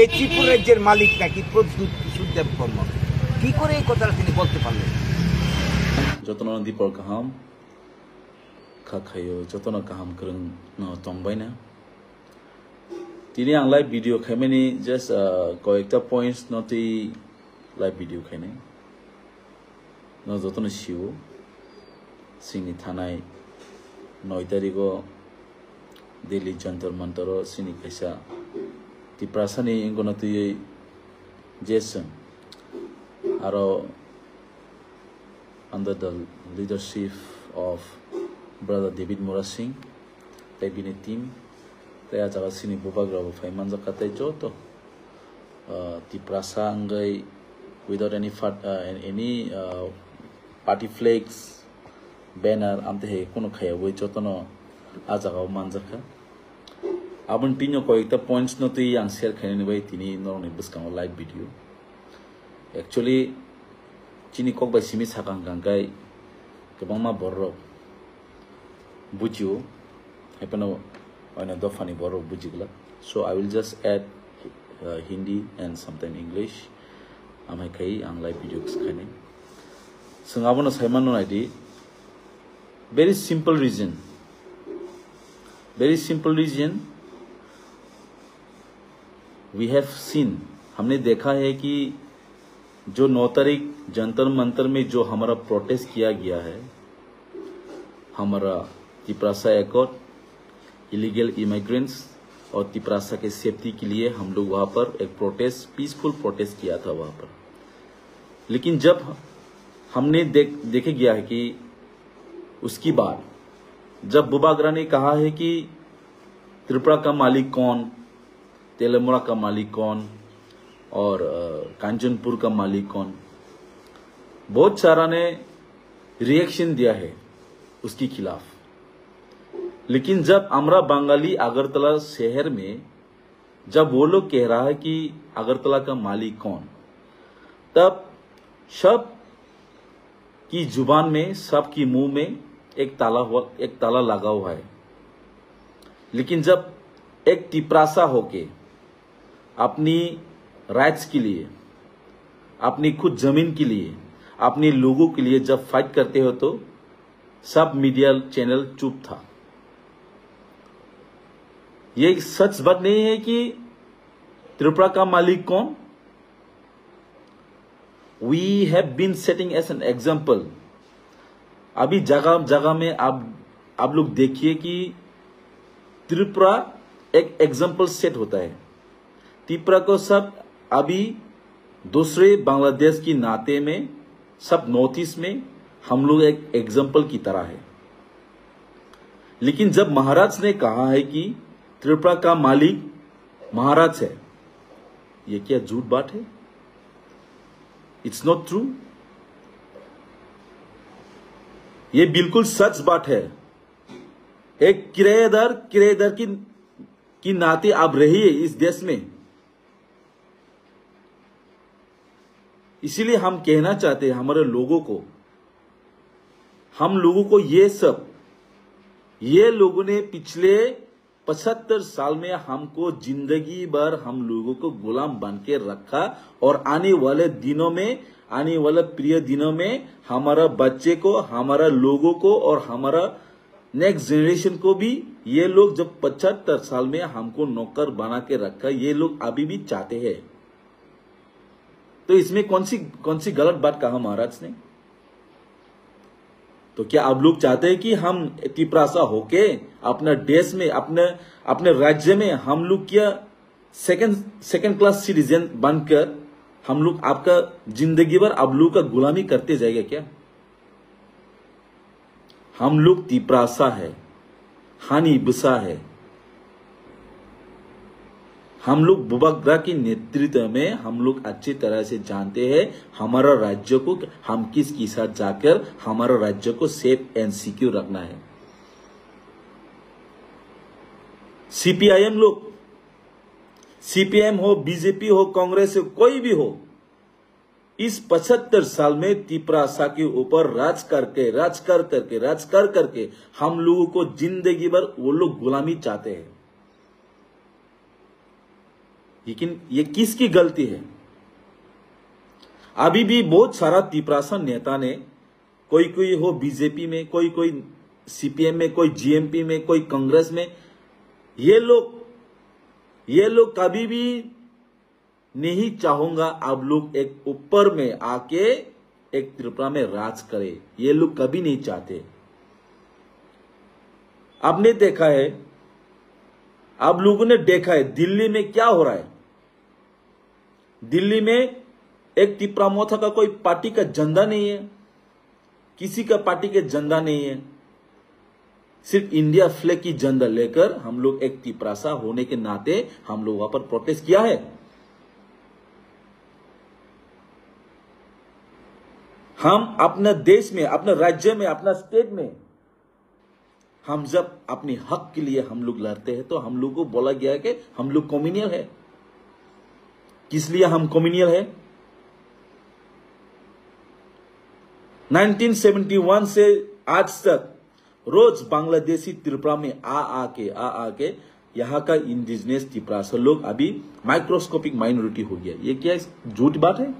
এই ত্রিপুরা রাজ্যের মালিক নাকি প্রদ্যুৎ সুখদেব বর্মন। কি করে এই কথাটা তিনি বলতে পারলেন? যতন দীপর কাহাম খাখাयो যতন কাহাম করং তংবাই না তিনি আং লাইভ ভিডিও খাইমানি জাস্ট কয়েকটা পয়েন্টস নতি লাইভ ভিডিও খাইনে ন যতন শিও সিংনি থানায় 9 তারিখও দিল্লি যন্তর মন্তর সিনি খাইসা তিপ্রাসানি ইংগনতি জেসন আরো under the leadership of brother David Morasing, they been a team. They are just sini bubagrabo faiman zakate joto. Di prasangai without any party flags, banner, amte he kono khaya wei joto no ajagao manjaka. Abun tinyo ko ekta points no tu yang share khane ni wei tini no ni buskang live video. Actually chini kok by simi sakang gangkai kebangma borok bujiu hapeno oina dofani borok bujigla. So I will just add Hindi and sometimes English amai kai ang live videos khane sangabona saimano naidi very simple reason we have seen हमने देखा है कि जो 9 तारीख जंतर मंतर में जो हमारा protest किया गया है, हमारा तिप्रासा एकॉर्ड, इलीगल इमिग्रेंट्स और तिप्रासा के सेफ्टी के लिए हम लोग वहाँ पर एक प्रोटेस्ट, पीसफुल प्रोटेस्ट किया था वहाँ पर। लेकिन जब हमने देखे गया है कि उसकी बाद जब बुबागरा ने कहा है कि त्रिपुरा का मालिक कौन, तेलंगाना का मालिक कौन और कांचनपुर का मालिक कौन, बहुत सारा ने रिएक्शन दिया है उसके खिलाफ। लेकिन जब अमरा बंगाली अगरतला शहर में जब वो लोग कह रहा है कि अगरतला का मालिक कौन, तब सब की जुबान में, सब की मुंह में एक ताला लगा हुआ है। लेकिन जब एक तिप्रासा होके अपनी राइट्स के लिए, अपनी खुद जमीन के लिए, अपने लोगों के लिए जब फाइट करते हो तो सब मीडिया चैनल चुप था। ये सच बात नहीं है कि त्रिपुरा का मालिक कौन? We have been setting as an example. अभी जगह जगह में आप लोग देखिए कि त्रिपुरा एक एग्जाम्पल सेट होता है। त्रिपुरा को सब अभी दूसरे बांग्लादेश की नाते में, सब नॉर्थ ईस्ट में हम लोग एक एग्जाम्पल की तरह है। लेकिन जब महाराज ने कहा है कि त्रिपुरा का मालिक महाराज है, ये क्या झूठ बात है? It's not true. ये बिल्कुल सच बात है। एक किराएदार की नाते आप रहिए इस देश में। इसीलिए हम कहना चाहते हैं हमारे लोगों को, हम लोगों को ये लोगों ने पिछले 75 साल में हमको जिंदगी भर हम लोगों को गुलाम बन के रखा। और आने वाले दिनों में, आने वाले प्रिय दिनों में हमारा बच्चे को, हमारा लोगों को और हमारा नेक्स्ट जनरेशन को भी ये लोग जब 75 साल में हमको नौकर बना के रखा, ये लोग अभी भी चाहते हैं। तो इसमें कौन सी गलत बात कहा महाराज ने? तो क्या आप लोग चाहते हैं कि हम तिप्रासा होके अपना देश में, अपने राज्य में हम लोग क्या सेकंड क्लास सिटीजन बनकर हम लोग आपका जिंदगी भर आप लोग का गुलामी करते जाएगा क्या? हम लोग तिप्रासा है, हानि बुसा है। हम लोग बुबाग्रा के नेतृत्व में हम लोग अच्छी तरह से जानते हैं हमारा राज्य को हम किसके साथ जाकर हमारा राज्य को सेफ एंड सिक्योर रखना है। सीपीआईएम लोग, सीपीएम हो, बीजेपी हो, कांग्रेस हो, कोई भी हो, इस 75 साल में तिप्रासा के ऊपर राज करके हम लोगों को जिंदगी भर वो लोग गुलामी चाहते हैं। लेकिन ये किसकी गलती है? अभी भी बहुत सारा तिपरासा नेता ने, कोई हो बीजेपी में, कोई सीपीएम में, कोई जीएमपी में, कोई कांग्रेस में, ये लोग कभी भी नहीं चाहूंगा आप लोग एक ऊपर में आके एक त्रिपुरा में राज करे। ये लोग कभी नहीं चाहते। आपने देखा है, आप लोगों ने देखा है दिल्ली में क्या हो रहा है। दिल्ली में एक त्रिपुरा मोथा का कोई पार्टी का झंडा नहीं है, किसी का पार्टी के झंडा नहीं है, सिर्फ इंडिया फ्लैग की झंडा लेकर हम लोग एक तिपरासा होने के नाते हम लोग वहां पर प्रोटेस्ट किया है। हम अपने देश में, अपने राज्य में, अपना स्टेट में हम जब अपने हक के लिए हम लोग लड़ते हैं तो हम लोग को बोला गया है कि हम लोग कम्युनियल है। किस लिए हम कम्युनियल है? 1971 से आज तक रोज बांग्लादेशी त्रिपुरा में आके यहाँ का इंडिजिनियस तिपरासा लोग अभी माइक्रोस्कोपिक माइनॉरिटी हो गया। ये क्या झूठ बात है?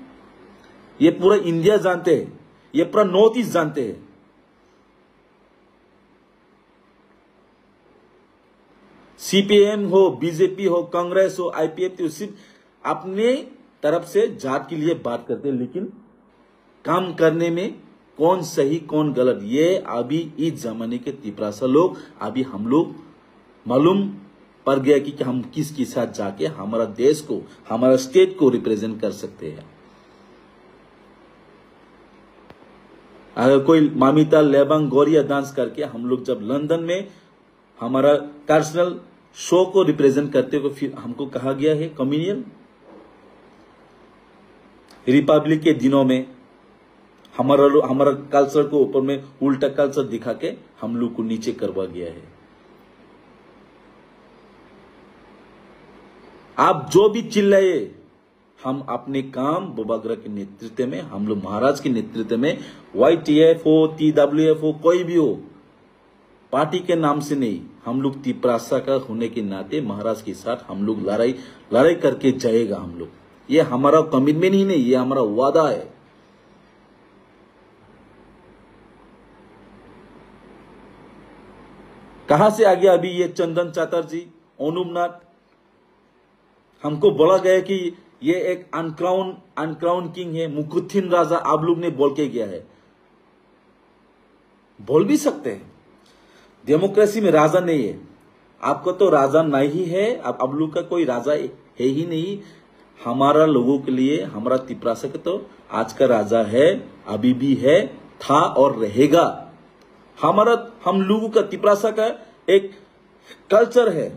ये पूरा इंडिया जानते हैं, ये पूरा नॉर्थ ईस्ट जानते हैं। सीपीएम हो, बीजेपी हो, कांग्रेस हो, आईपीएफ हो, सिर्फ अपने तरफ से जात के लिए बात करते हैं, लेकिन काम करने में कौन सही कौन गलत, ये अभी इस जमाने के तिपरासा लोग, अभी हम लोग मालूम पड़ गया कि हम किसके साथ जाके हमारा देश को, हमारा स्टेट को रिप्रेजेंट कर सकते हैं। अगर कोई मामिता लेबांग गोरिया डांस करके हम लोग जब लंदन में हमारा कल्चरल शो को रिप्रेजेंट करते हुए फिर हमको कहा गया है कम्युनियल। रिपब्लिक के दिनों में हमारा कल्चर को ऊपर में उल्टा कल्चर दिखा के हम लोग को नीचे करवा गया है। आप जो भी चिल्लाए, हम अपने काम बुबागरा के नेतृत्व में, हम लोग महाराज के नेतृत्व में, YTF हो, TWF हो, कोई भी हो, पार्टी के नाम से नहीं, हम लोग तिपरासा का होने के नाते महाराज के साथ हम लोग लड़ाई करके जाएगा। हम लोग, ये हमारा कमिटमेंट ही नहीं, ये हमारा वादा है। कहां से आ गया अभी ये चंदन चटर्जी, अनुपनाथ? हमको बोला गया कि ये एक अनक्राउन किंग है, मुकुथिन राजा आप लोग ने बोल के गया है। बोल भी सकते हैं, डेमोक्रेसी में राजा नहीं है। आपको तो राजा नहीं है, अब लोग का कोई राजा है ही नहीं। हमारा लोगों के लिए, हमारा तिपरासा के तो आज का राजा है, अभी भी है, था और रहेगा। हम लोगों का तिपरासा का एक कल्चर है,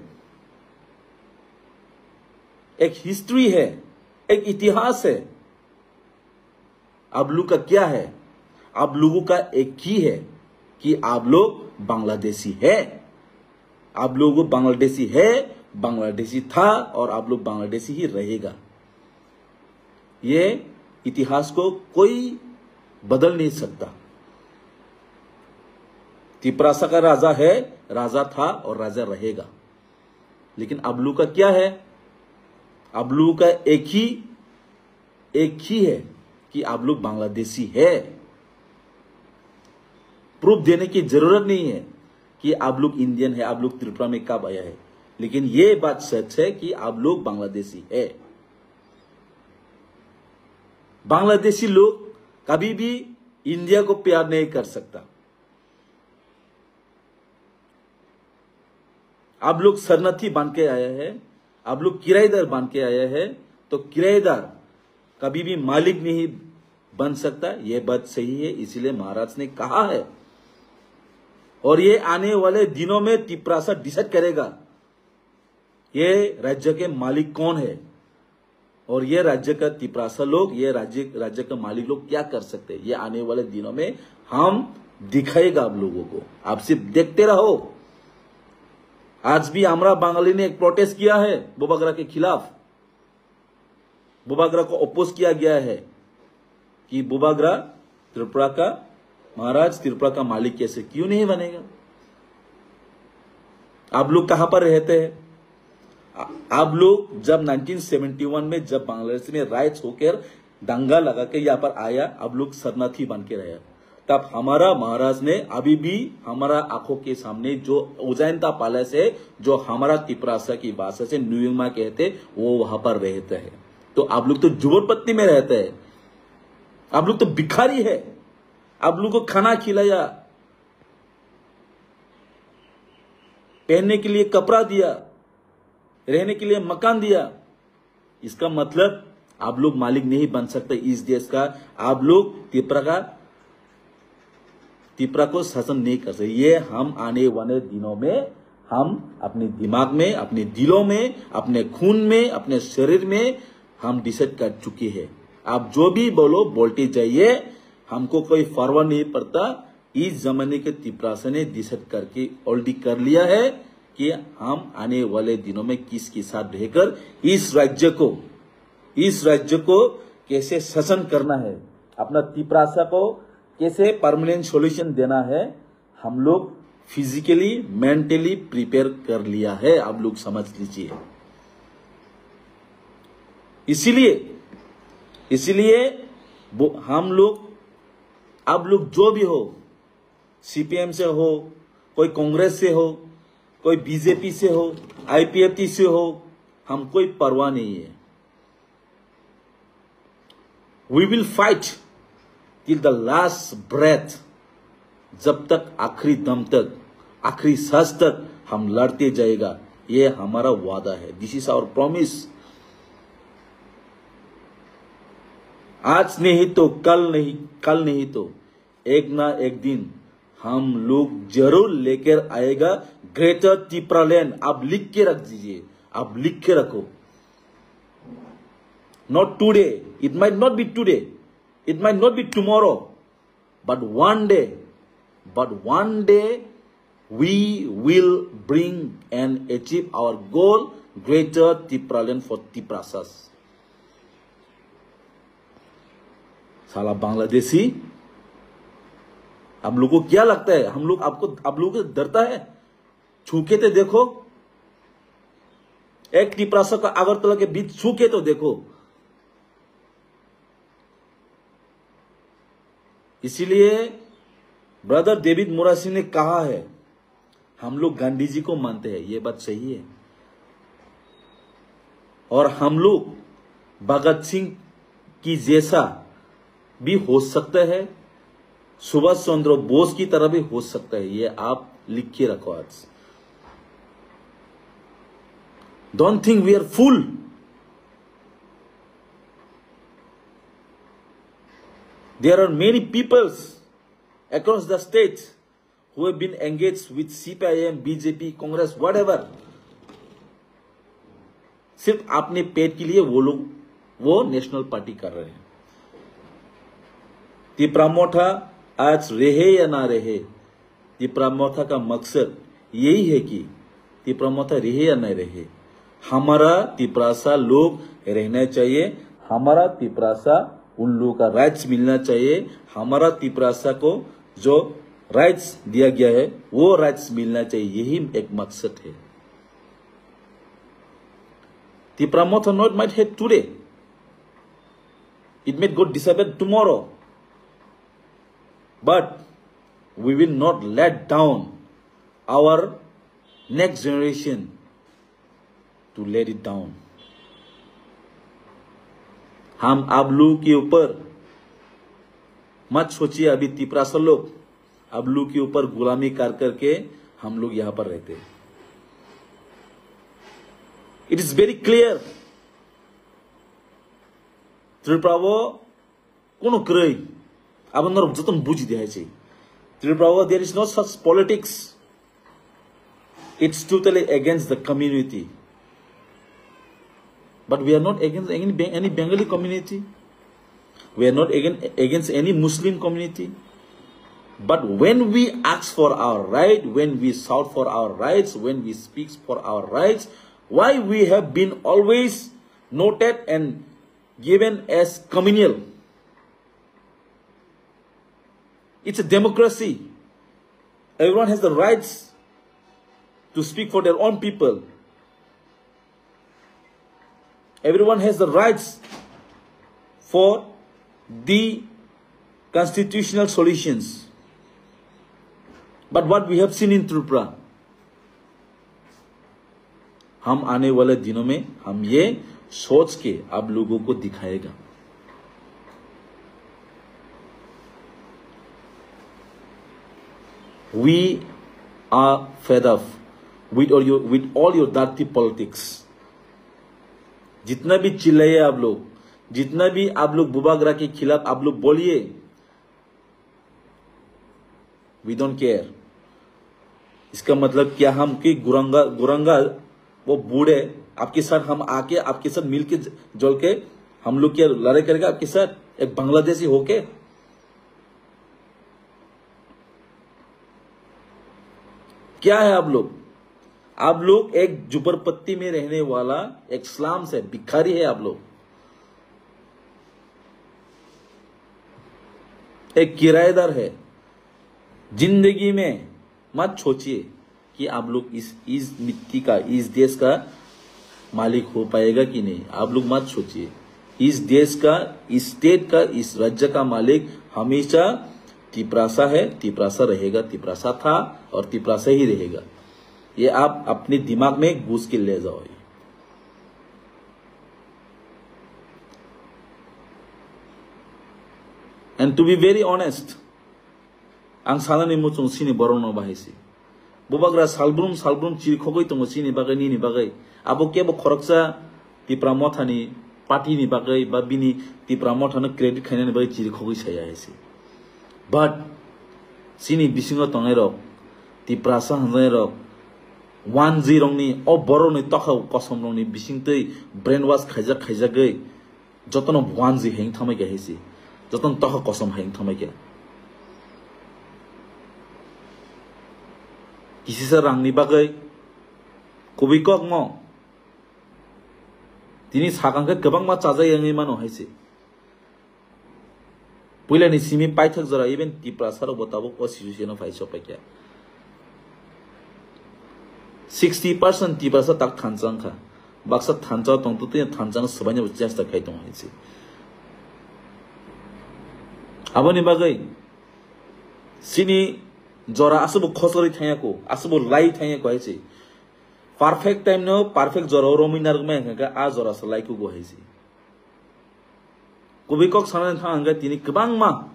एक हिस्ट्री है, एक इतिहास है। आप लोग का क्या है? आप लोगों का एक ही है कि आप लोग बांग्लादेशी है। आप लोग बांग्लादेशी है, बांग्लादेशी था और आप लोग बांग्लादेशी ही रहेगा। ये इतिहास को कोई बदल नहीं सकता। तिपरासा का राजा है, राजा था और राजा रहेगा। लेकिन अब लोग का क्या है? अब लोग का एक ही है कि आप लोग बांग्लादेशी है। प्रूफ देने की जरूरत नहीं है कि आप लोग इंडियन है, आप लोग त्रिपुरा में कब आया है, लेकिन ये बात सच है कि आप लोग बांग्लादेशी है। बांग्लादेशी लोग कभी भी इंडिया को प्यार नहीं कर सकता। आप लोग शरणार्थी बन के आया है, आप लोग किराएदार बन के आया है, तो किराएदार कभी भी मालिक नहीं बन सकता। यह बात सही है, इसीलिए महाराज ने कहा है। और ये आने वाले दिनों में तिपरासा डिसाइड करेगा ये राज्य के मालिक कौन है, और ये राज्य का तिपरासा लोग, ये राज्य का मालिक लोग क्या कर सकते हैं, ये आने वाले दिनों में हम दिखाएगा आप लोगों को। आप सिर्फ देखते रहो। आज भी हमरा बंगाली ने एक प्रोटेस्ट किया है बुबागरा के खिलाफ। बुबागरा को अपोज किया गया है कि बुबागरा त्रिपुरा का महाराज, त्रिपुरा का मालिक कैसे क्यों नहीं बनेगा? आप लोग कहां पर रहते हैं? आप लोग जब 1971 में जब बांग्लादेश में राइट्स होकर दंगा लगा के यहाँ पर आया, आप लोग शरणार्थी बन के रहे, तब हमारा महाराज ने अभी भी हमारा आंखों के सामने जो उजैनता पैलेस है, जो हमारा तिपरासा की भाषा से न्यूयमा कहते, वो वहां पर रहते हैं। तो आप लोग तो झोपड़पट्टी में रहते हैं, आप लोग तो भिखारी है। आप लोग को खाना खिलाया, पहनने के लिए कपड़ा दिया, रहने के लिए मकान दिया। इसका मतलब आप लोग मालिक नहीं बन सकते इस देश का। आप लोग तिपरा को शासन नहीं कर सकते। ये हम आने वाले दिनों में हम अपने दिमाग में, अपने दिलों में, अपने खून में, अपने शरीर में हम डिसाइड कर चुके हैं। आप जो भी बोलो बोलते जाइए, हमको कोई फर्क नहीं पड़ता। इस जमाने के तिपरासा ने डिसाइड करके ऑलरेडी कर लिया है कि हम आने वाले दिनों में किसके साथ रहकर इस राज्य को कैसे शासन करना है, अपना तिपरासा को कैसे परमानेंट सॉल्यूशन देना है, हम लोग फिजिकली मेंटली प्रिपेयर कर लिया है। आप लोग समझ लीजिए। इसीलिए हम लोग, आप लोग जो भी हो, सीपीएम से हो, कोई कांग्रेस से हो, कोई बीजेपी से हो, आईपीएफटी से हो, हम कोई परवाह नहीं है। We will fight till the last breath. जब तक, आखिरी दम तक, आखिरी सांस तक हम लड़ते जाएगा। ये हमारा वादा है। This is our promise. आज नहीं तो कल नहीं तो एक ना एक दिन हम लोग जरूर लेकर आएगा ग्रेटर तिपरालैंड। आप लिख के रख दीजिए, आप लिख के रखो। Not today. It might not be today. It might not be tomorrow. But one day, we will bring and achieve our goal, greater Tipraland for Tiprasas. साला बांग्लादेशी, आप लोगों को क्या लगता है? आप लोगों को डरता है? छूके तो देखो, एक तिपरासा का अगरतला के बीच छूके तो देखो। इसीलिए ब्रदर डेविड मोरासी ने कहा है, हम लोग गांधी जी को मानते हैं, ये बात सही है। और हम लोग भगत सिंह की जैसा भी हो सकता है, सुभाष चंद्र बोस की तरह भी हो सकता है। ये आप लिख के रखो आज। Don't think we are full. There are many peoples across the states who have been engaged with CPIM, BJP, Congress, whatever. सिर्फ अपने पेट के लिए वो नेशनल पार्टी कर रहे हैं। तिपरामोठा आज रहे या ना रहे, तिपरामोठा का मकसद यही है कि तिपरामोठा रहे या ना रहे, हमारा तिपरासा लोग रहना चाहिए। हमारा तिपरासा, उन लोगों का राइट्स मिलना चाहिए। हमारा तिपरासा को जो राइट्स दिया गया है वो राइट्स मिलना चाहिए। यही एक मकसद है। तिपरामोठा not might hate today, it may go disappear tomorrow, but we will not let down our next generation to let it down. हम आप लोगों के ऊपर मत सोचिए। अभी तिपरासा लोग आप लोगों के ऊपर गुलामी कर करके हम लोग यहां पर रहते हैं। It is very clear. त्रिपुरावो कोनो क्रय আপনারা যতন বুঝি দিয়েছে त्रिपुरावो there is no such politics. It's totally against the community. But we are not against any Bengali community. We are not against any Muslim community. But when we ask for our right, when we shout for our rights, when we speak for our rights, why we have been always noted and given as communal? It's a democracy. Everyone has the rights to speak for their own people. Everyone has the rights for the constitutional solutions. But what we have seen in Tripura, हम आने वाले दिनों में हम ये सोच के आप लोगों को दिखाएगा. We are fed up with all your dirty politics. जितना भी चिल्लाइए आप लोग, जितना भी आप लोग बुबागरा के खिलाफ आप लोग बोलिए, we don't care. इसका मतलब क्या हम कि गुरंगा वो बूढ़े आपके साथ हम आके आपके साथ मिलके जुल के हम लोग क्या लड़ाई करेगा आपके साथ एक बांग्लादेशी होके? क्या है आप लोग? आप लोग एक झुपड़पट्टी में रहने वाला एक स्लम से भिखारी है आप लोग. एक किराएदार है. जिंदगी में मत सोचिए कि आप लोग इस मिट्टी का, इस देश का मालिक हो पाएगा कि नहीं. आप लोग मत सोचिए. इस देश का, इस स्टेट का, इस राज्य का मालिक हमेशा तिपरासा है, तिपरासा रहेगा, तिपरासा था और तिपरासा ही रहेगा. ये आप अपने दिमाग में घुस के ले जाओ. And to be very honest, आं सानानि मुचुं सिनि बरनो बाहायसि. बुबाग्रा सालब्रुम चिरखगै दङ सिनि बागै निनि बागै. आबो केबो खरकसा तिप्रा मथानि पार्टीनि बागै बा बिनि तिप्रा मथानो क्रेडिट खायनानि बागै चिरखगै साया हैसि. But sini bisingo tongai rok tiprasa hanjai rok 1-0 rongni o boro ni tokau kosom rongni bisingtei brainwash khaijagai jotono 1-0 heng thamai ga hesi joton tokau kosom heng thamai ga kisisa rangni bagai kubikok mo tini sakangka gobang ma chajai yangi mano haisi. Pula ni simi paithak jara even tiprasa ro botabok o situation of aiso pakya 60% tiprasa tak thanjang kha baksa thanjang tong tu thanjang sabanya chesta khai tong haisi. Aboni bagai sini jora asubu khosori thayako asubu lai thayako haisi. Perfect time no perfect jora rominar me ga a jora sa lai ku go haisi. Kubikok sanan thanga tini kebang ma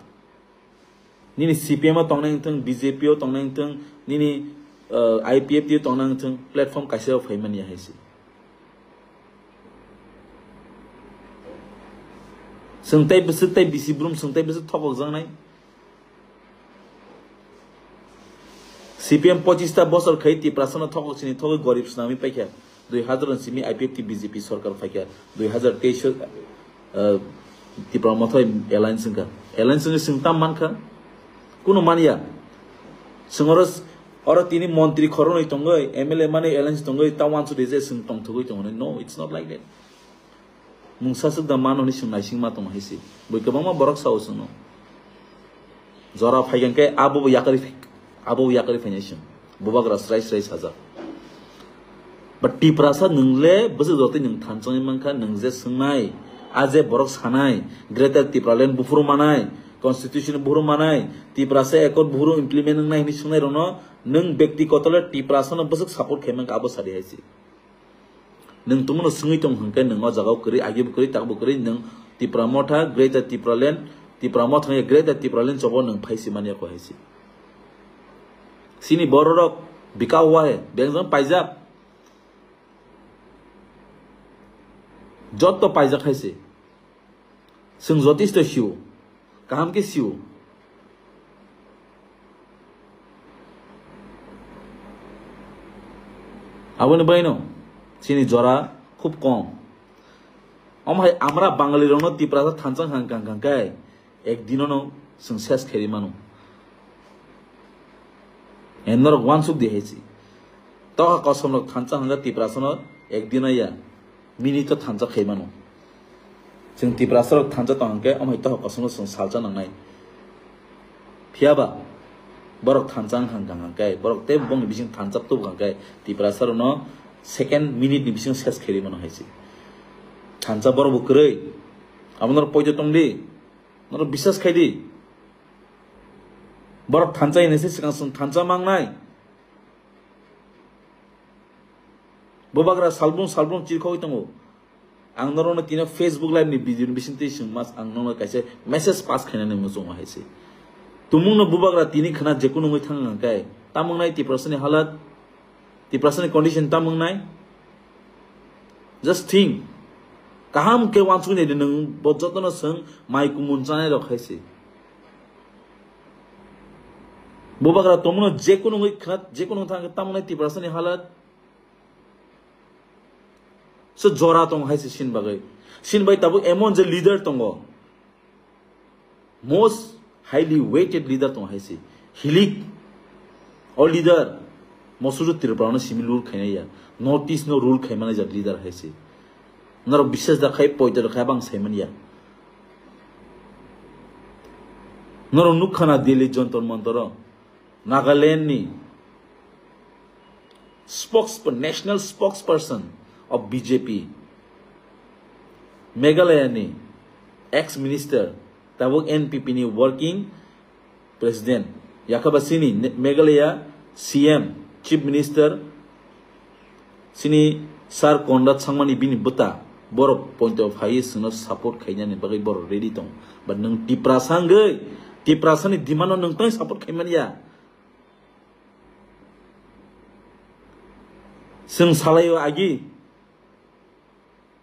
nini CPM tongnang thang BJP tongnang thang nini IPF tongnang thang platform kaisa phaiman ya haisi. Sengtai besetai bisi brum sengtai beset thokok jangnai CPM 25 বছর খাই তিপ্রাসনা থকক চিনি থক গরিব tsunami পাইখা 2000 Simi IPF BJP Sarkar পাইখা 2023 Tipra mothoi alliance ka singtam manka kuno mania singoros ora tini montri khoronoi tongoi MLA mane alliance tongoi tawan su deze singtong thogoi tongoi. No, it's not like that. Mungsa su da mano ni singnai singma tong haisi boi kabang ma borok saus no jora phaigan ke abu yakari financial bubagra rais haza. But tiprasa nungle besu jote nung thanchong manka nungje singnai aje borok sanai greater tipraland bufuru manai constitution bufuru manai tiprasa ekor bufuru implement nang ni sunai rono nung byakti kotole tiprasa no besuk support khemang abo sari haisi. Nung tumuno sungui tong hangkai nung jagao kri agib kri takbo kri nung tipramotha greater tipramotha greater tipraland chobo nung phaisi mania ko haisi. Sini borok bika hua hai bengzang paijab jot to paijak haisi. Sung jotis to siu kaham ke siu abone baino sini jora khub kom amhai amra bangali rono tiprasa thanchang hangkang kai ek dinono sung ses kheri manu enor wansuk de hesi to kosom lok thanchang hanga tiprasa no ek dinaya minito thanchak khei manu जों तिप्रासा थांजा तंगे अमय तो कसनो सं सालजा नंगनाय फियाबा बरक थांजां हांगांगाय बरक ते बंग बिसिं थांजाब तो गांगाय तिप्रासा न second minute नि बिसिं cess खेरि मन हायसि थांचा बर बुकरै आपनर पयतो तंगदि नर बिश्वास खायदि बर थांचा इनेसे सिगां जों थांचा मांनाय बोबाग्रा सालब्रुं चिरखौ दङ आं नरनो तिना फेसबुक लाइव नि भिडिअ बिसिनते मास आं नरनो कायसे मेसेज पास खायनानै मोजों हायसे तुमुंनो बुबाग्रा तिनि खना जेकुनु मै थांगांखाय तामंनाय ति पर्सननि हालत ति पर्सननि कंडिशन तामंनाय just think kaham ke wansu ne nung bojotno sung mai kumun chanai rakhaise bobagra tomno jekono ngoi khat jekono thang tamnai ti personi halat so jora tong haise sin bai tabu emon je leader tongo most highly weighted leader tong haise hilik or leader mosuru tirbrano similur khainaya notice no rule khaimana ja leader haise नर विशेष दखाय पयदर खाबां साइमनिया नर नुखाना दिल्ली जंतर मंतर नागालैंड नि national spokesperson of BJP Meghalaya नि ex minister ताबो NPP नि working president याखाबासिनी Meghalaya CM chief minister सिनी sir Conrad सांगमानी बिनि बुता बर पॉइंट ऑफ हाई सुनो सपोर्ट खायनानै बागै बर रेडी दं बट नों टिप्रासांगै टिप्रासानि दिमानो नोंथां सपोर्ट खायमानिया जों सालायो आगि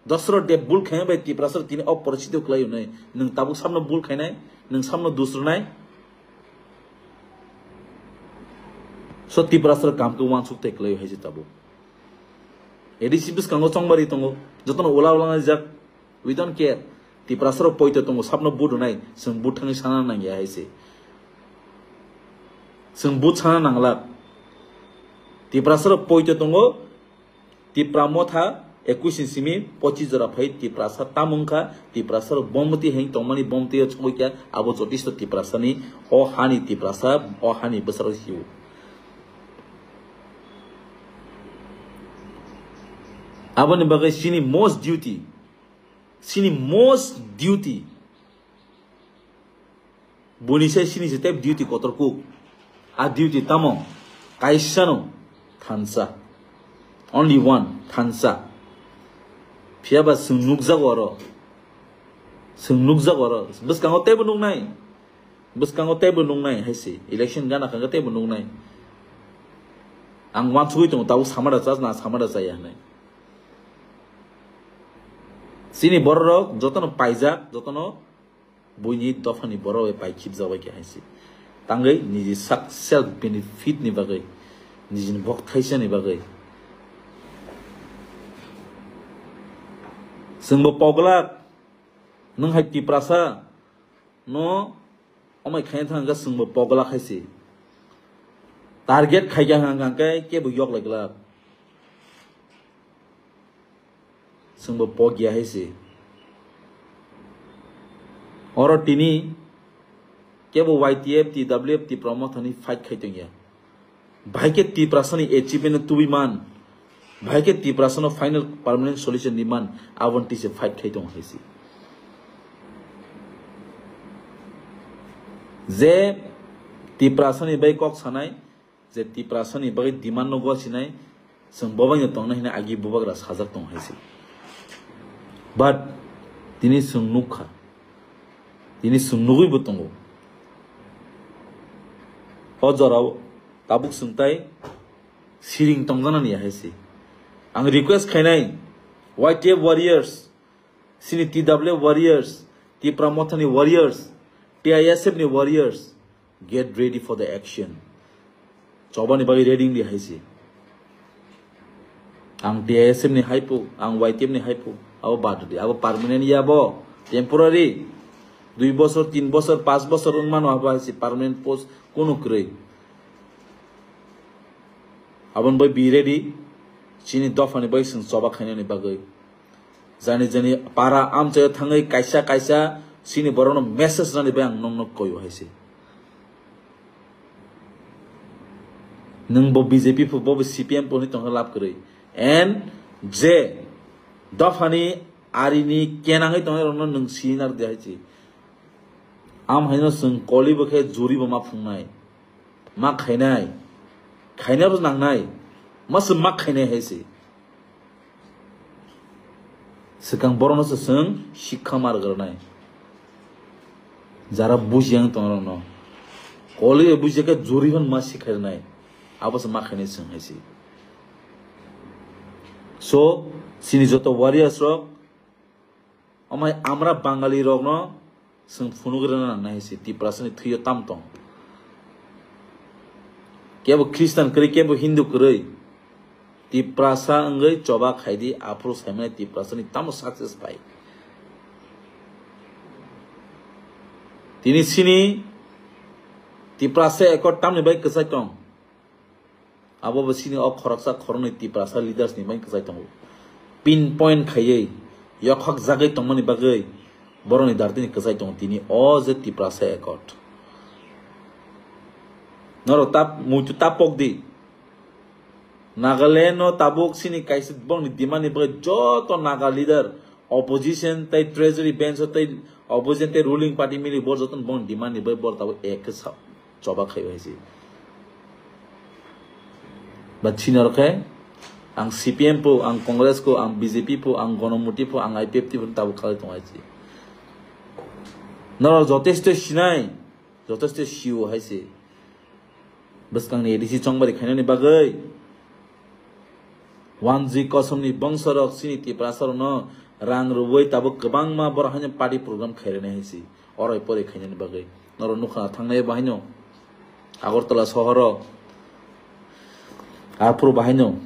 दसरो दे बुल खायबाय टिप्रासर तिनि अपरिचित खलायो नै नों ताबु सामनो बुल खायनाय नों सामनो दुसरनाय सो टिप्रासर कामखौ वानसुक तेखलायो हायजे ताबु एडिसिबिस कांगो चंगबारि तंगो जतन ओला ओला जाक वी डोंट केयर टिप्रासर पयतो तंगो साबनो बुद नाय जों बुद थाङै साना नांगिया हायसे जों बुद साना नांला टिप्रासर पयतो तंगो टिप्रामथा 21 सिमी 25 जरा फै टिप्रासा तामुंखा टिप्रासर बमति हें तंगमानि बमति छयक्या आबो जतिस टिप्रासानि अ हानि टिप्रासा अ हानि बसर हिउ Abang bagai sini most duty boni saya sini setiap duty kotor cook a duty tamo kaisano thansa only one thansa phiaba sungnukja goro buskango tebo nungnai haisi election gana khanga tebo nungnai ang wan chui tong tahu samara saya nai sini borok jotono paijak jotono buini dofani boro e pai khip jabai ke haisi tangai niji self benefit ni bagai niji bok thaisa ni bagai sungbo pogla nung hai tiprasa no omai khain thanga sungbo pogla khaisi target khaiga hang kai ke bu yok lagla sungbo pogya haisi oro tini kebo YTF TWF ti promothani fight khaitengya bhaike ti prasani achievement to be man bhaike ti prasano final permanent solution demand avanti se fight khaitong haisi je ti prasani bai kok sanai je ti prasani bai demand no go sinai sung bobang tong na hina agi bobagra sajak tong haisi but tini sung nukha tini sung nugui butongo hojorao tabuk sungtai siring tongjana ni haisi ang request khainai YTF warriors sini TW warriors T Pramothani warriors TISF ni warriors get ready for the action chobani bagi ready ni haisi ang TISF ni haipu ang YTF ni haipu abo badudi abo permanent ya bo temporary 2 বছর 3 বছর 5 বছর মান হবা আছে permanent post কোন করে আবন বই B ready চিনি দফানি বই সং সবা খাইনানি বাগै জানি पारा आमचे थाङै कायसा सिनि बरनो मेसेज जानि बे आं नंग कयो हायसे नों बो बीजेपी फो बो सीपीएम पोनि तंग लाब करै एन जे दफानि आरिनि केनाङै तंनाय रनो नों सिनार देहायसि आम हायनो जों कलि बखे जुरिबो मा फुंनाय मा खायनाय खायनाबो नांनाय मास मा खायनाय हायसि सिगां बरनोसो जों शिक्षा मारगोरनाय যারা বুঝিয়াং তংরন কলি বুঝিকে জুরিহন मा শিখাইনাय আবস मा খাইनाय जों हायसि सो सिनि जत वारियार्स रक अमाय आमरा बांगाली रक न जों फुनुग्रोना नायसि तिप्रासनि थैयो तामतं केबो ख्रिस्टान करै केबो हिंदू करै तिप्रासा अंगै चबा खायदि आप्रो सायमाय तिप्रासनि तामो सक्सेस पाइ तिनी सिनि तिप्रासा एक तामनि बाय कसाय तं आबो बसिनि अ खरकसा खरनै तिप्रासा लीडर्स नि बाय कसाय तं पिन पॉइंट खायै यखक जागै तंमनि बागै बरनि दार्तिनि कसाय तं तिनी अ जे तिप्रासा एकट नरो ताप मुतु तापक दि नागालैंड नो ताबुक सिनि काइसे बंनि दिमानि बागै जत Naga leader opposition tai treasury bench tai opposition tai ruling party mili bor joton bon demand ni bai bor tabo ek sa choba khai hoisi bachinor khay ang CPM po ang congress ko ang BJP po ang gonomuti po ang IPFT po tabo khai tongaisi nor joteshto sinai joteshto shiu haisi baskang ni edisi chongbari khaina ni bagai 1G kosomni bongsorok sini ti prasar no rang ruwai tabo kebang ma borahanya party program khairene haisi orai pore khainani bagai noro nukha thangnai bahino Agartala sohoro apro bahino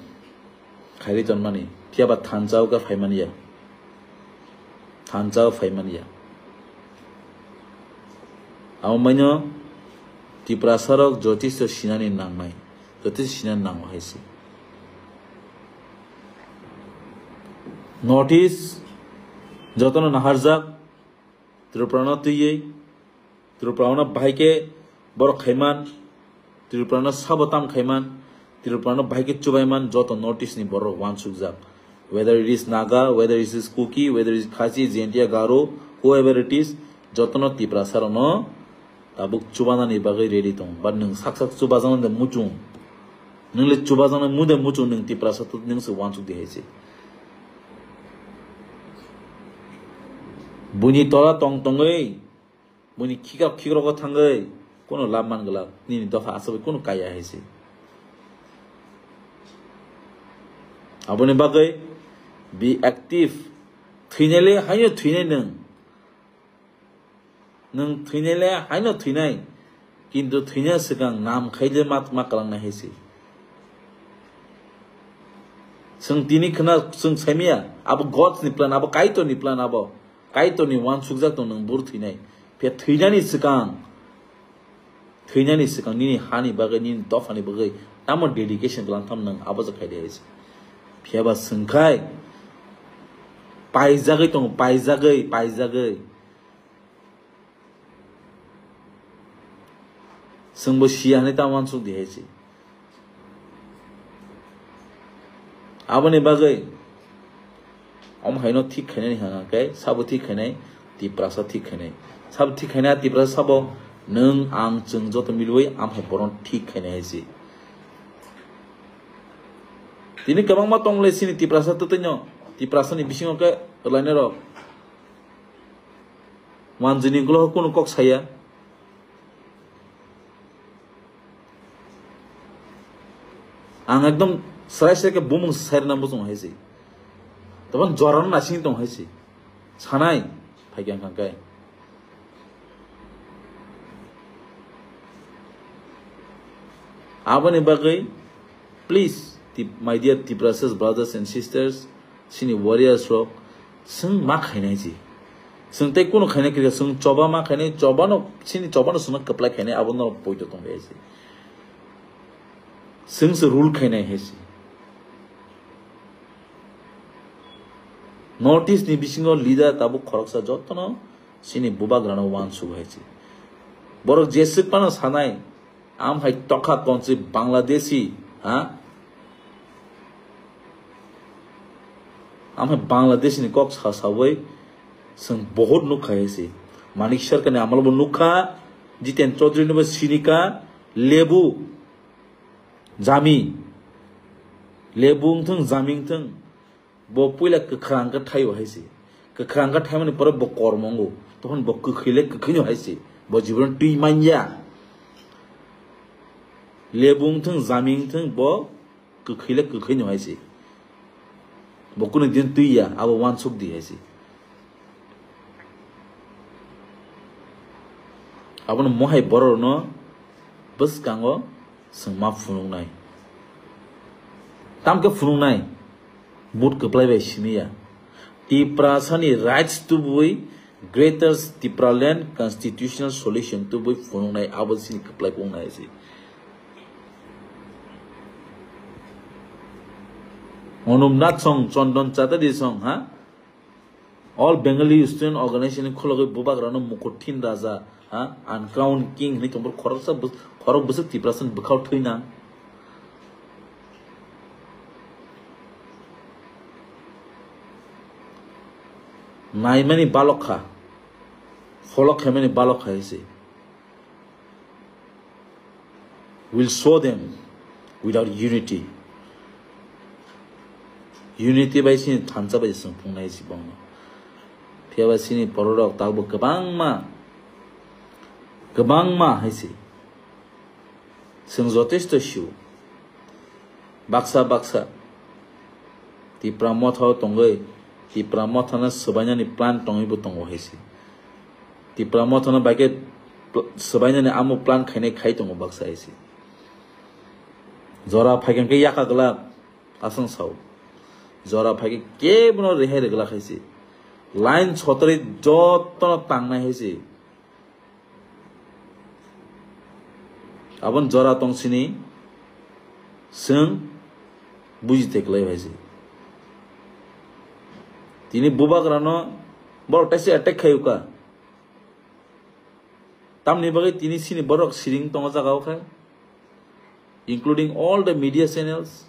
khairi jonmani piaba thanjau ga phaimania thanjau phaimania awmaino ti prasarok jyotish sinani nangnai jyotish sinan nang haisi notice जतन नाहारजाक त्रिपुराना तुये त्रिपुराना भाईके बर खैमान त्रिपुराना साबताम खैमान त्रिपुराना भाईके चुबायमान जत notice नि बर वान सुकजाक whether it is Naga, whether it is Kuki, whether it is Khasi, Jaintia, Garo, whoever it is जतन त्रिपुरा सारनो Tabuk चुबाना नि बागै ready दं बा नों साकसाक चुबाजान दे मुचुं नोंले चुबाजान मुदे मुचुं नों त्रिपुरा साथ नोंसो वान सुक दिहायसे बुनी तोला तंग तंगै बुनी खिग्रग थांगै कोनो लाभ मानगला निनि दफा आसबै कोनो काया हैसे आबोनि बागै बी एक्टिव थैनेले हायो थैनाय नों थैनेले हायो थैनाय किन्तु थैनाय सिगां नाम खायले मा खालामनाय हैसे जों दिनि खोना जों सायमिया आबो गड्स नि प्लान आबो काइतो नि प्लान आबो काइतो नि वान सुकजाक तो नों बुर थैनाय फे थैनायनि सिगां नि हानि बागै नि दफानि बागै तामो डेडिकेशन खालामथाम नों आबो जखायदे हैसे फेबा सोंखाय पाइजागै दं पाइजागै जोंबो सियानै ता वान सुक दिहायसे आबोनि बागै om haino thik khainai hanga kai sabo thik khainai ti prasa thik khainai sab thik khaina ti prasa sabo nung ang chung jot miloi am hai boron thik khainai haisi tini kabang ma tong le sini ti prasa to tinyo ti prasa ni bisingo ke laine ro wan jini gulo kono kok saya ang ekdom sarai se ke bumung sair nam bujung haisi तबन जरन नासिं दं हायसि सानाय फायगां खांखाय आबोनि बागै please my dear तिब्रासास brothers and sisters सिनि warriors रक जों मा खायनाय जि जों तै कोनो खायनाय कि जों चबा मा खायनाय चबानो सिनि चबानो सुना कपला खायनाय आबोनो पयतो दं हायसि जों से rule खायनाय हायसि notice ni bisingo leader tabu khoroksa jotno sini buba grano wan sugaisi borok jesik pano sanai am hai tokha konsi bangladeshi ha आमहे बांग्लादेश नि कॉक्स हासावे संग बहुत नुखा है से मानिक सरकार ने अमल नुखा जितेन चौधरी ने सिनिका लेबू जामी लेबू थं जामिंग थं बो पुला कखरांग का थायो है से कखरांग का थाय माने पर बो कर्मंगो तखन बो कखैले कखैनो है से बो जीवन तुई मानया लेबू थं जामिंग थं बो कखैले कखैनो है से बो कुन दिन तुइया अब वान सुख दी है से abon mohai boror no bus kango sengma funung nai tam ke funung nai but keplai bai siniya Tiprasani rights to bui greater Tipraland constitutional solution to bui funung nai abon sini keplai kong nai si onum nat song chondon chata di song ha all Bengali student organization khologai bubak rano mukotin raja and crown king ni tombor khorok bus Tiprasan bukhaw thuina nai mani balokha folok mani balokha ise will show them without unity by sin thansa by sung pungnai si bang phia ba sini porok tagbo gabang ma haisi sung jotesto shu baksa Tipramot hau tongai Tipramot hana sabanya ni plan tongai bu tongo haisi Tipramot hana baike sabanya ni amu plan khaine khai tongo baksa haisi jora phaigen ke yaka gala asang sau jora phaige ke bono rehe regla khaisi line chotri jotto tangna haisi abon jora tong sini sung buji teklai haisi tini bubak rano bor taisi attack khayuka tamni bagai tini sini borok siring tonga jagao khay including all the media channels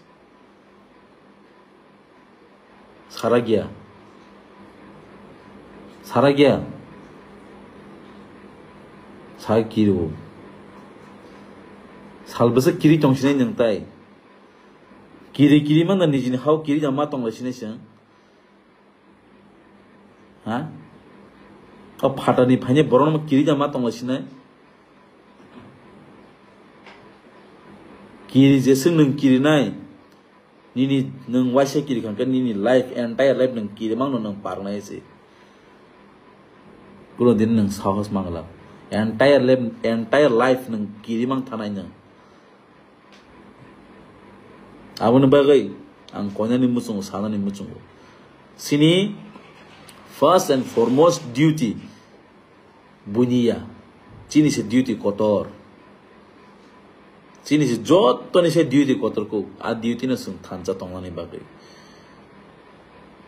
sara gya sa kiru salbasa kiri tongsine nangtai kiri man da nijini how kiri jama tongla sine sing ha a phata ni phane boron ma kiri jama tongla sine kiri jesung nang kiri nai nini nang waisa kiri kan nini life entire life nang kiri mang no nang parnai se kulo din nang sahas mangla entire life nang kiri mang thanai nang abon bagai ang konya ni musung sana ni musung sini first and foremost duty bunia chini se duty kotor chini se jot to ni se duty kotor ko a duty na sung thancha tongla ni bagai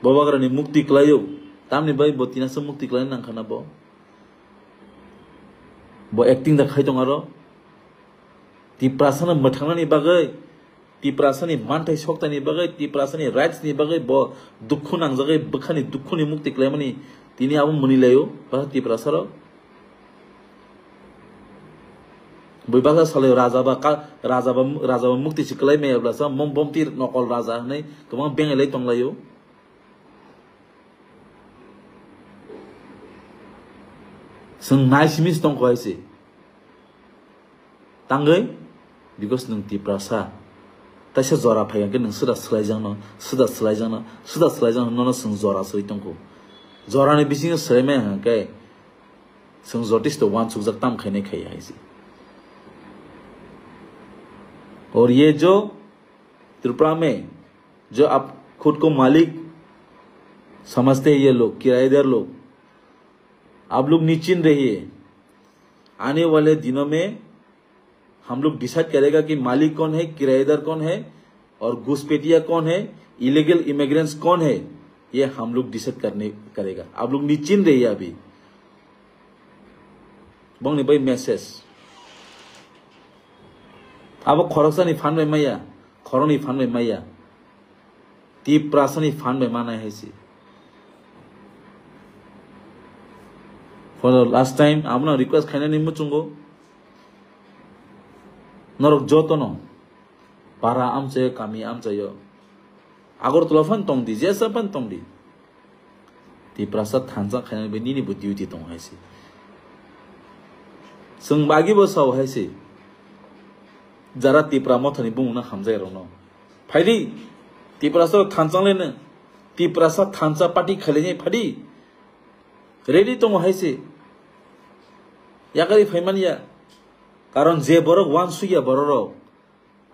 babagra ni mukti klayo tamni bai botina se mukti klay nang khana bo acting da khai tongaro Tiprasana mathangna ni bagai Tiprasani mantai sokta ni bagai Tiprasani rights ni bagai bo dukhu nang jagai bukhani dukhu ni mukti klaimani tini abu muni layo ba Tiprasaro bibasa sale raja ba mukti siklai me ablasa mom tir nokol raja nei tomang bengelai tonglayo sung naisimis tong kwaise tangai because nung Tiprasa taisa jora phaigan ke nung sida slaijang no sung jora soi tongko jora ni bising sreme ha ke sung jotis to wan sujak tam khaine khai haisi और ये जो त्रिपुरा में जो आप खुद को मालिक समझते हैं ये लोग किराएदार लोग आप लोग निश्चिंत रहिए आने वाले दिनों में हम लोग डिसाइड करेगा कि मालिक कौन है किराएदार कौन है और घुसपैठिया कौन है इलीगल इमिग्रेंट्स कौन है ये हम लोग डिसाइड करेगा आप लोग निश्चिंत रहिए अभी बंगने भाई मैसेज अब खरकसानी फानबाय माया खरनि फानबाय माया Tiprasani fan be mana haisi. For the last time, amna request khaina ni muchungo. Norok jotono. Para amche kami amche yo. Agor tulafan tong di, jesa pan tong di. Tiprasa thansa khaina be nini bu duty tong haisi. Sung bagi bo saw haisi. Jara tipra mo thani bung na hamjai ro no. Phaidi tiprasa thansang le na. Tiprasa thansa party khale ni phadi. Ready tong haisi. Yakari phaimania. Karon je borok wan suya bororo.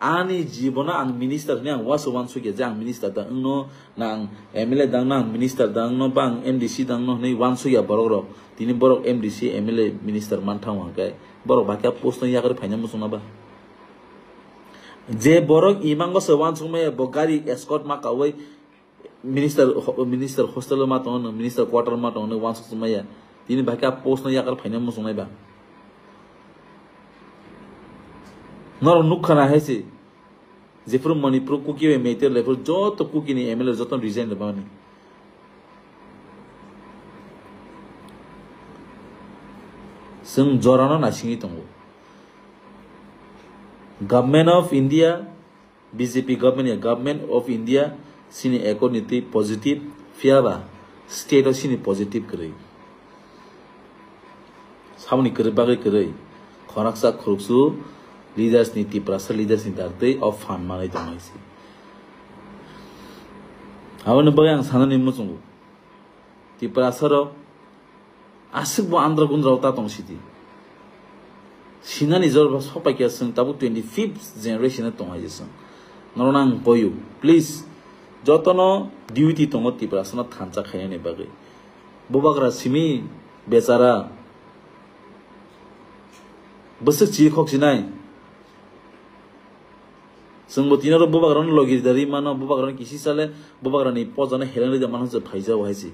Ani jibona ang minister ni ang waso wan suya jang minister da no nang MLA dang nang minister dang no bang MDC dang no nei wan suya bororo. Tini borok MDC MLA minister manthang wa kai. Borok bakya post no yakari phaina musuna ba. Je borok imang go wan sumaya bogari escort ma kawai minister hostel ma ton minister quarter ma ton wan sumaya tini bakya post no yakar phaina musuna ba. Nor nukhana haisi jefur manipur kuki we meter level joto kuki ni MLA joto resign le bani sung jorano na singi tongo Government of India BJP government of India sini economy positive fiaba state of sini positive kare samni kare bagai kare khoraksa khuruksu leaders ni Tiprasa leaders ni darte of fan manai tamaisi awan bayang sanani musungu Tiprasa ro asik bo andra gun rauta tongsiti sinani jor sopai kya sung tabu 25th generation tongai sung noronang boyu please jotono duty tongo Tiprasa na thancha khaine ne bagai bobagra simi becara basik chi khok sinai sungbo tinaro bobagran logi dari mana bobagran kisi sale bobagran ni pozana helani de manho je phaija waisi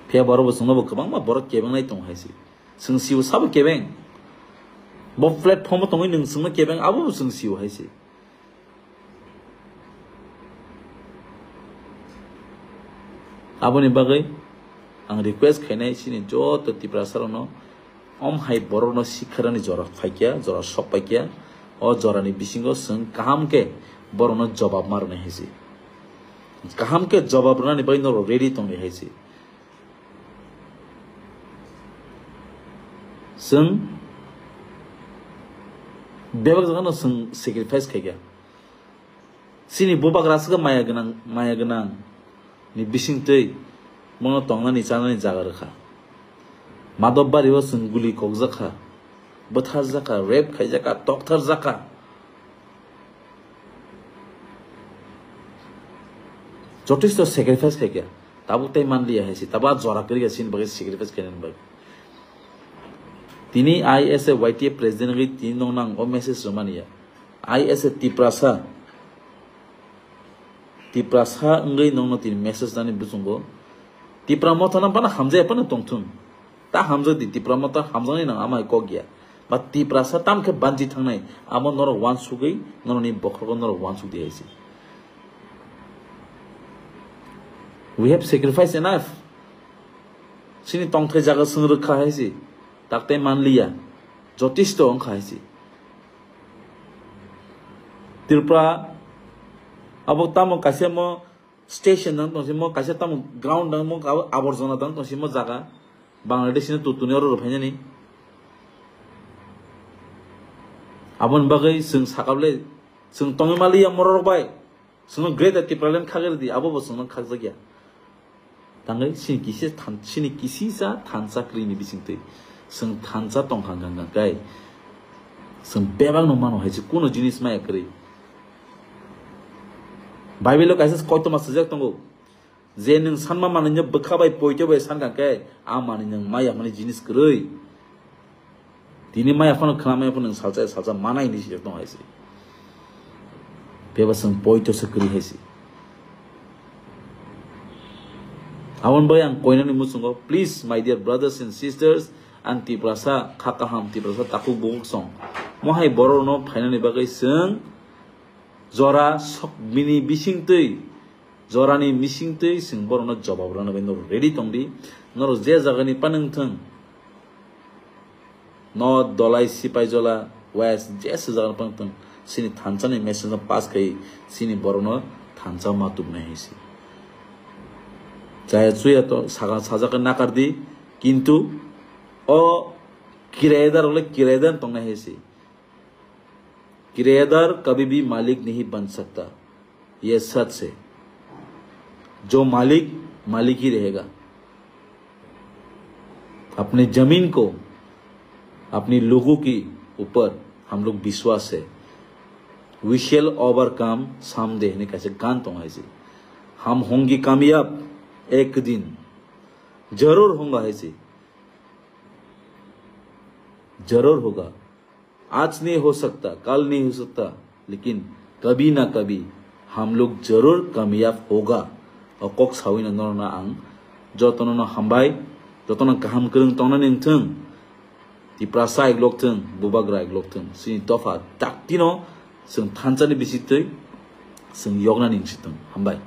phe baro bo sungno bo kabang ma boro kebang nai tong haisi sung siu sab kebang bo platform tong ning sung kebang abu sung siu haisi aboni bagai ang request khainai sini jo to Tiprasa no om hai boro no sikharani jora phaikya jora sopakya o jorani bisingo sung kaham ke boro no jawab marne haisi kaham ke jawab rani bai no ready tong le haisi sung bebak jana sung sacrifice khaikya sini bobak rasga maya ganang ni bising tei mono tongna ni chana ni jaga rakha Madobari was guli kokzaka, Bathazaka, rape kajaka, Doctor Zaka. Jotis to sacrifice kaya, Tabutai manlia hesi, Tabat Zorakari sin bagi sacrifice kanan. Tini IS a YTA president with Tinonang or Mrs. Romania. IS a Tiprasa ngai no tin message dani busungo. Tipramotana pana hamza pana tongtun. Ta hamza di Tipramota hamzani nang amai kogya. But Tiprasa tam ke banji thangnai amo nor wan sugai nor ni bokro nor wan sugdi haisi. We have sacrificed enough. Sini tong thai jaga sung rakha haisi. Takte man liya. Jotish to angkha haisi. Tirpra abo tamo kasya mo station dang tong simo kasya tamo ground dang mo aborjona dang tong simo jaga Bangladesh ni tutune oro phanya ni abon bagai sung sakable sung tongmali amoror bai sung great at problem khager di abo bo sung khajagya tangai sin kisi than sini kisi sa thansa kri ni bisingte sung thansa tong hangang kai sung bebang no mano haji kuno jinis ma ekri Bible lo kaisa koito ma sajak tongo je nung sanma mananya bkhabai poito bai sangang kai amani nung maya mani jinis kroi tini maya phano khamaya phano salsa manai ni sijak tong haisi bebasang poito sakri haisi awon bayang koinani musungo please my dear brothers and sisters and Tiprasa khakaham Tiprasa taku buk song mohai boro no phainani bagai sung जरा बिनि बिसिंतै जरानि मिसिंतै जों बरनो जवाब रानो बे नर ready तंदि नर जे जागानि पानंथों north Dalai सिपाइजला waste जेस जागानि पानंथों सिनि थानसानि message पास kai सिनि बरनो थानसा मातुब नाहिसि जाय सुया तो साजाके नाकारदि किंतु ओ किराएदार वाले किराएदार तंग नाहिसि किराएदार कभी भी मालिक नहीं बन सकता, यह सच है। जो मालिक मालिक ही रहेगा। अपने जमीन को अपनी लोगों की ऊपर हम लोग विश्वास है। वी शैल ओवरकम समडे ने कैसे गान तो ऐसे हम होंगे कामयाब एक दिन, जरूर होगा ऐसे, जरूर होगा। आज नहीं हो सकता, कल नहीं हो सकता, लेकिन कभी ना कभी हम लोग जरूर कामयाब होगा। और कोक साविना नरना आं जतन हामबाय जतन गाहाम गोरों तंना नोंथों तिप्रासा एग्लकथों बुबाग्रा एग्लकथों सिनि दफा ताकतिनो जों थानसानि बिसितै जों यगना निंसिथों हामबाय।